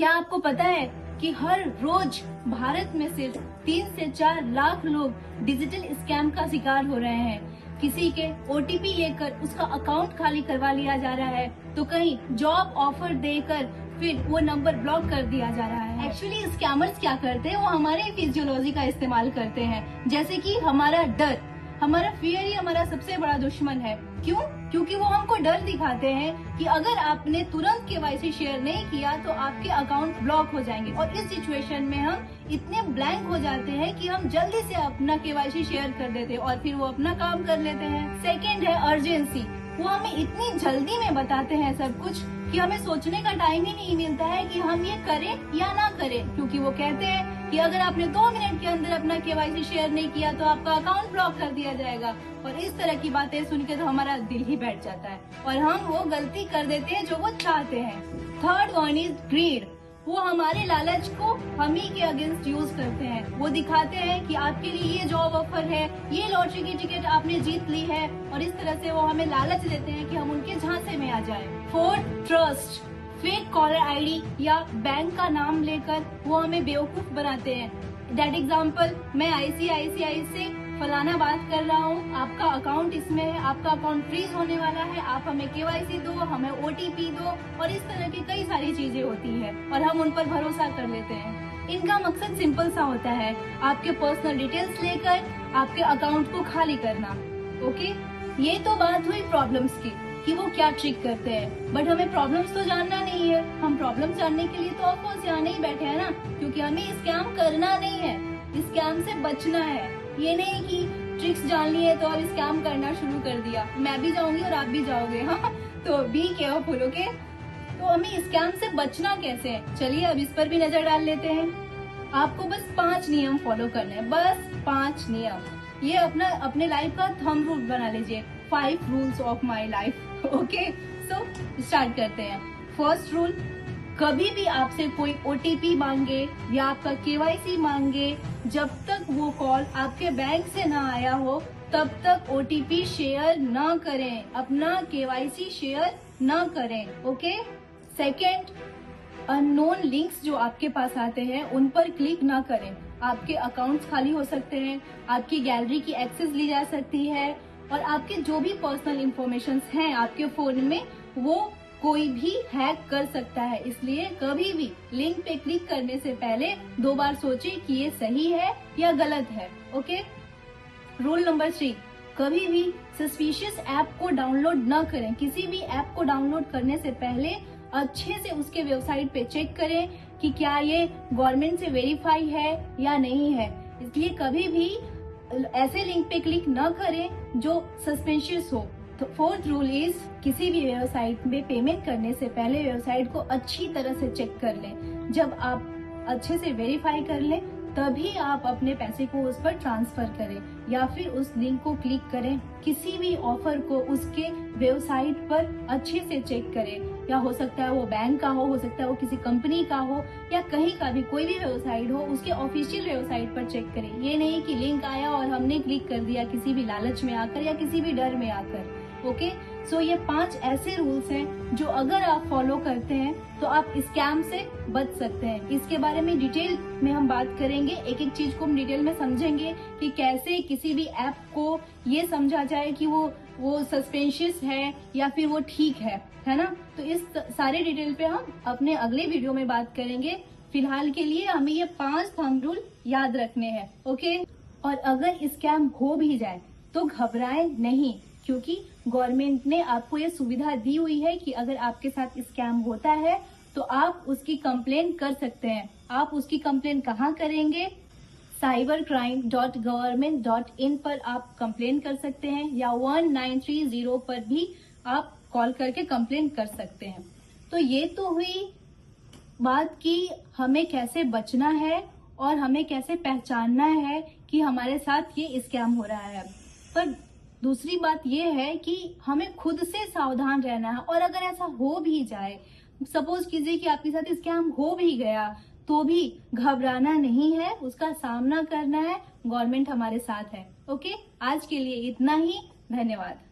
क्या आपको पता है कि हर रोज भारत में सिर्फ 3 से 4 लाख लोग डिजिटल स्कैम का शिकार हो रहे हैं। किसी के ओटीपी लेकर उसका अकाउंट खाली करवा लिया जा रहा है, तो कहीं जॉब ऑफर देकर फिर वो नंबर ब्लॉक कर दिया जा रहा है। एक्चुअली स्कैमर्स क्या करते हैं, वो हमारे फिजियोलॉजी का इस्तेमाल करते हैं, जैसे कि हमारा डर, हमारा फियर ही हमारा सबसे बड़ा दुश्मन है। क्यों? क्योंकि वो हमको डर दिखाते हैं कि अगर आपने तुरंत केवाईसी शेयर नहीं किया तो आपके अकाउंट ब्लॉक हो जाएंगे, और इस सिचुएशन में हम इतने ब्लैंक हो जाते हैं कि हम जल्दी से अपना केवाईसी शेयर कर देते हैं और फिर वो अपना काम कर लेते हैं। सेकेंड है अर्जेंसी। वो हमें इतनी जल्दी में बताते हैं सब कुछ कि हमें सोचने का टाइम ही नहीं मिलता है कि हम ये करें या ना करें, क्योंकि वो कहते हैं कि अगर आपने 2 मिनट के अंदर अपना केवाईसी शेयर नहीं किया तो आपका अकाउंट ब्लॉक कर दिया जाएगा। और इस तरह की बातें सुन के तो हमारा दिल ही बैठ जाता है और हम वो गलती कर देते हैं जो वो चाहते हैं। Third one is greed. वो हमारे लालच को हम ही के अगेंस्ट यूज करते हैं। वो दिखाते हैं कि आपके लिए ये जॉब ऑफर है, ये लॉटरी की टिकट आपने जीत ली है, और इस तरह से वो हमें लालच देते हैं कि हम उनके झांसे में आ जाएं। Fourth, trust. Fake caller ID या बैंक का नाम लेकर वो हमें बेवकूफ बनाते हैं। दैट एग्जाम्पल, मैं ICICI से फलाना बात कर रहा हूँ, आपका अकाउंट इसमें है, आपका अकाउंट फ्रीज होने वाला है, आप हमें केवाईसी दो, हमें OTP दो, और इस तरह की कई सारी चीजें होती है और हम उन पर भरोसा कर लेते हैं। इनका मकसद सिंपल सा होता है, आपके पर्सनल डिटेल्स लेकर आपके अकाउंट को खाली करना। ओके, ये तो बात हुई प्रॉब्लम्स की कि वो क्या ट्रिक करते हैं, बट हमें प्रॉब्लम्स तो जानना नहीं है। हम प्रॉब्लम्स जानने के लिए तो ऑफकोर्स यहाँ नहीं बैठे हैं ना, क्योंकि हमें स्कैम करना नहीं है, स्कैम से बचना है। ये नहीं कि ट्रिक्स जान ली है तो अब स्कैम करना शुरू कर दिया, मैं भी जाऊंगी और आप भी जाओगे। हाँ, तो बी केयरफुल। ओके, तो हमें स्कैम से बचना कैसे है, चलिए अब इस पर भी नजर डाल लेते हैं। आपको बस 5 नियम फॉलो करने हैं, बस 5 नियम। ये अपने लाइफ का थंब रूल बना लीजिए, 5 rules of my life. Okay, so start करते हैं। फर्स्ट रूल, कभी भी आपसे कोई OTP मांगे या आपका KYC मांगे, जब तक वो कॉल आपके बैंक से ना आया हो तब तक OTP शेयर ना करें, अपना KYC शेयर ना करें। ओके। सेकेंड, अननोन लिंक्स जो आपके पास आते हैं उन पर क्लिक ना करें। आपके अकाउंट्स खाली हो सकते हैं, आपकी गैलरी की एक्सेस ली जा सकती है, और आपके जो भी पर्सनल इंफॉर्मेशन हैं आपके फोन में, वो कोई भी हैक कर सकता है। इसलिए कभी भी लिंक पे क्लिक करने से पहले 2 बार सोचें कि ये सही है या गलत है। ओके। रूल नंबर 3, कभी भी सस्पिशियस ऐप को डाउनलोड न करें। किसी भी ऐप को डाउनलोड करने से पहले अच्छे से उसके वेबसाइट पे चेक करें कि क्या ये गवर्नमेंट से वेरीफाई है या नहीं है। इसलिए कभी भी ऐसे लिंक पे क्लिक न करें जो सस्पिशियस हो। तो फोर्थ रूल इज, किसी भी वेबसाइट में पेमेंट करने से पहले वेबसाइट को अच्छी तरह से चेक कर लें। जब आप अच्छे से वेरीफाई कर लें तभी आप अपने पैसे को उस पर ट्रांसफर करें या फिर उस लिंक को क्लिक करें। किसी भी ऑफर को उसके वेबसाइट पर अच्छे से चेक करें, या हो सकता है वो बैंक का हो सकता है वो किसी कंपनी का हो, या कहीं का भी कोई भी वेबसाइट हो, उसके ऑफिशियल वेबसाइट पर चेक करें। ये नहीं कि लिंक आया और हमने क्लिक कर दिया किसी भी लालच में आकर या किसी भी डर में आकर। ओके, सो ये 5 ऐसे रूल्स हैं जो अगर आप फॉलो करते हैं तो आप स्कैम से बच सकते हैं। इसके बारे में डिटेल में हम बात करेंगे, एक एक चीज को हम डिटेल में समझेंगे कि कैसे किसी भी ऐप को ये समझा जाए कि वो सस्पेंशियस है या फिर वो ठीक है ना। तो इस सारे डिटेल पे हम अपने अगले वीडियो में बात करेंगे। फिलहाल के लिए हमें ये 5 थंब रूल याद रखने हैं। ओके, और अगर स्कैम हो भी जाए तो घबराएं नहीं, क्योंकि गवर्नमेंट ने आपको ये सुविधा दी हुई है कि अगर आपके साथ स्कैम होता है तो आप उसकी कंप्लेन कर सकते हैं। आप उसकी कंप्लेन कहाँ करेंगे? cybercrime.government.in पर आप कंप्लेन कर सकते हैं, या 1930 पर भी आप कॉल करके कंप्लेन कर सकते हैं। तो ये तो हुई बात कि हमें कैसे बचना है और हमें कैसे पहचानना है कि हमारे साथ ये स्कैम हो रहा है। पर दूसरी बात ये है कि हमें खुद से सावधान रहना है, और अगर ऐसा हो भी जाए, सपोज कीजिए कि आपके साथ स्कैम हो भी गया, तो भी घबराना नहीं है, उसका सामना करना है। गवर्नमेंट हमारे साथ है। ओके, आज के लिए इतना ही। धन्यवाद।